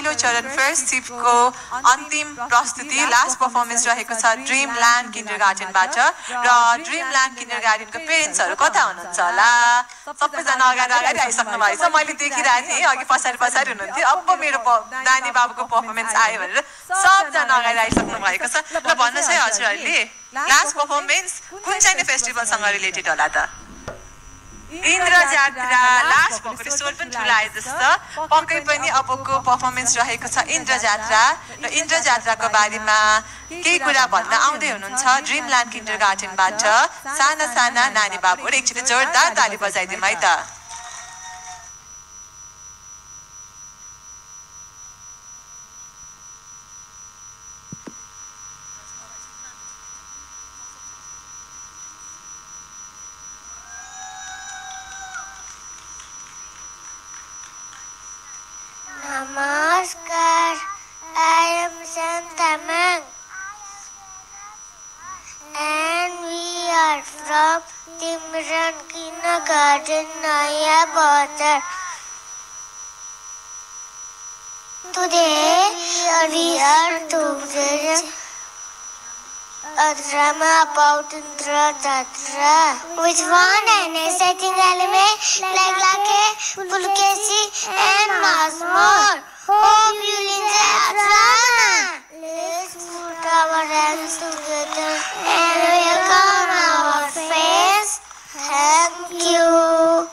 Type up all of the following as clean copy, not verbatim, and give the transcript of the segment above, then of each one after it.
पहिलो चरण फर्स्ट शिफ्टको अन्तिम प्रस्तुति लास्ट पर्फर्मेन्स रहेको छ ड्रिमल्यान्ड किन्डरगार्टनबाट र ड्रिमल्यान्ड किन्डरगार्टनको पेरेन्ट्सहरू कता हुनुहुन्छ होला सबैजना अगाडि आइसक्नु भएको छ मैले देखिरहेको थिएँ अघि पछाडि हुनुहुन्थ्यो अब मेरो नानी बाबुको पर्फर्मेन्स आयो भनेर सबजना अगाडि आइसक्नु भएको छ ल भन्नुहोस् है हजुरहरूले लास्ट पर्फर्मेन्स कुन चाहिँ फेस्टिभलसँग रिलेटेड होला त इन्द्र जात्रा लास्ट भएको स्वर पनि ठुलो आए जस्तो पक्कै पनि अबको पर्फर्मेन्स रहेको छ इन्द्र जात्रा र इन्द्र जात्राको बारेमा केही कुरा भन्न आउँदै हुनुहुन्छ ड्रिमल्यान्ड किन्डरगार्टनबाट साना साना नानी बाबुहरू एकचोटि जोरदार ताली बजाइदिउँ है त Namaskar, I am Santamang and we are from Timran Kindergarten, Naya Bazar. Today we are doing a drama about Indra Jatra, which one an exciting element like Lake, Pulkesi and much more. Hope you enjoy our drama. Let's put our hands together and welcome our friends. Thank you.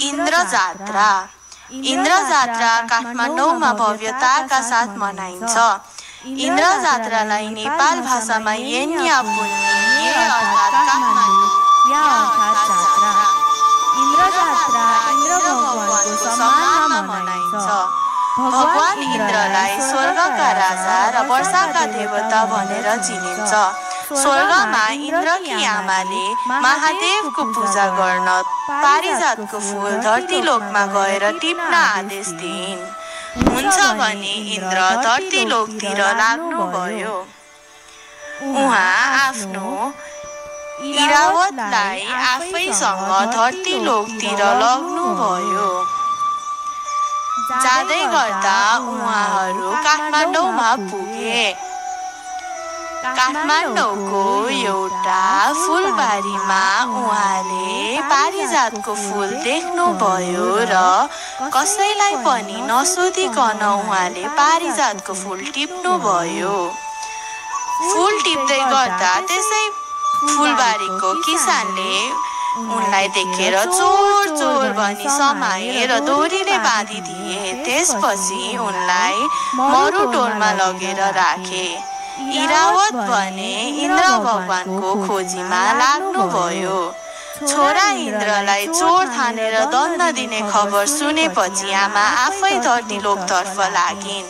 Indra Jatra काठमाडौँमा भव्यताका साथ मनाइन्छ इन्द्र जात्रालाई नेपाल भाषामा यन्या पुण्य अर्थात् काठमाडौँ या अर्थात् जात्रा इन्द्र जात्रा इन्द्र भगवानको सम्मानमा मनाइन्छ भगवान इन्द्रलाई स्वर्गका राजा र वर्षाका देवता भनेर चिनिन्छ स्वर्गमा इन्द्रकी आमाले महादेवको पूजा गर्न पारिजातको फूल धरतीलोकमा गएर टिप्न आदेश दिइन् हुन्छ भने इन्द्र धरतीलोकतिर लाग्नुभयो उहाँ आफ्नो इरावतलाई आफैसँग धरतीलोकतिर लग्नुभयो जाँदै गर्दा उहाँहरू काठमाडौँमा पुगे काठमाडौँको एउटा फुलबारीमा उहाँले पारिजातको फूल देख्नुभयो र कसैलाई पनि नसोधिकन उहाँले पारिजातको फूल टिप्नुभयो फूल टिप्दै गर्दा त्यसै फुलबारीको किसानले उनलाई देखेर चोर चोर भनी समाए र डोरीले बाँधिदिए त्यसपछि उनलाई मरुटोलमा लगेर राखे इरावत भने इन्द्र भगवानको खोजीमा लाग्नुभयो छोरा इन्द्रलाई चोर ठानेर दण्ड दिने खबर सुनेपछि आमा आफै धरतीलोकतर्फ लागिन्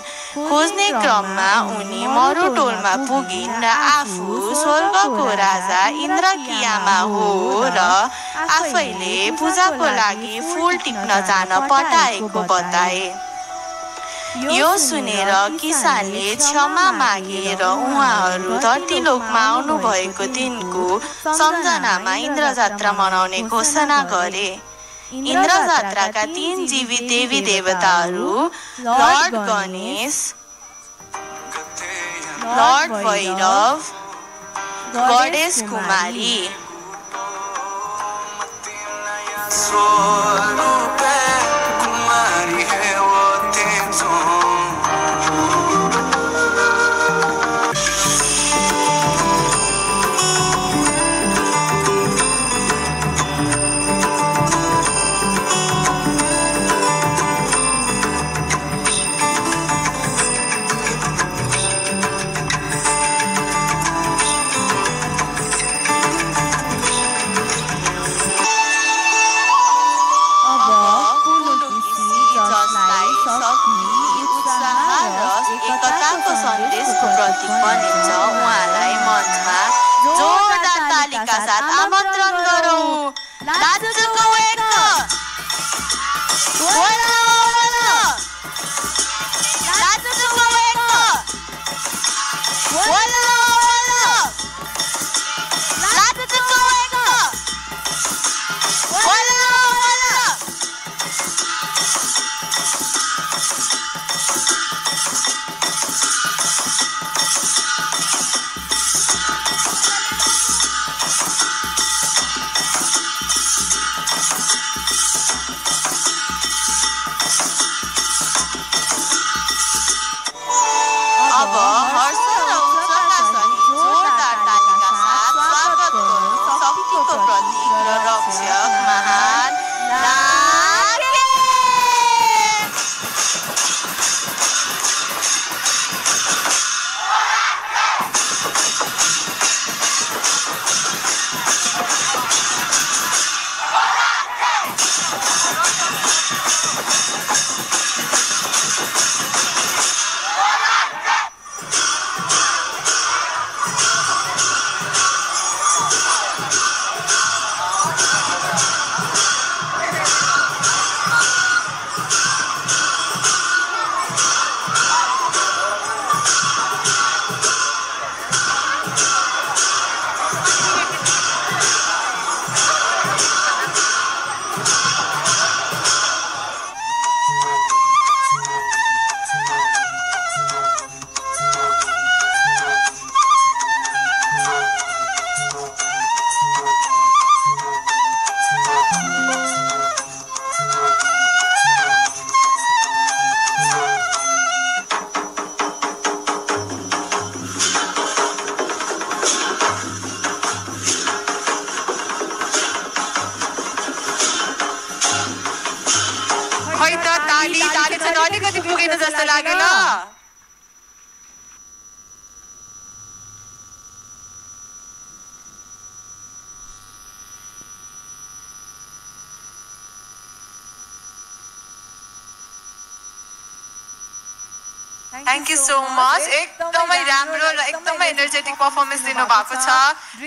खोज्ने क्रममा उनी मरुटोलमा पुगिन् र आफू स्वर्गको राजा इन्द्रकी आमा हो र आफैले पूजाको लागि फूल टिप्न जान पठाएको बताए यो सुनेर किसानले क्षमा मागे र उहाँहरू धरतीलोकमा आउनु भएको दिनको सम्झनामा इन्द्र जात्रा मनाउने घोषणा गरे इन्द्र जात्राका 3 जीवित देवी देवताहरू लर्ड गणेश लर्ड भैरव गणेश कुमारी सन्देशको प्रतीक बनिन्छ उहाँलाई मञ्चमा जोरदार तालीका साथ आमन्त्रण गरौँ लाजुको एक लाजुको एक कस्तो लाग्यो ल Thank you so much. एकदमै राम्रो र एकदमै एनर्जेटिक परफर्मेन्स दिनुभएको छ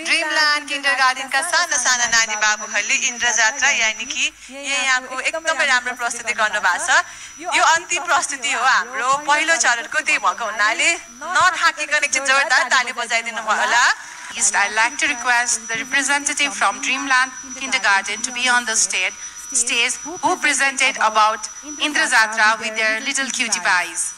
ड्रिमल्यान्ड किन्डरगार्टन का साना साना नानी बाबुहरूले इन्द्र जात्रा यानी कि यहाँको एकदमै राम्रो प्रस्तुति गर्नुभएको छ यो अन्तिम प्रस्तुति हो हाम्रो पहिलो चरणको त्यही भएको हुनाले नथाकिकन एकचोटि जोरदार ताली बजाइदिनु भयो होला I'd like to request the representative from Dreamland Kindergarten to be on the stage who presented about Indra Jatra with their little cutie pies.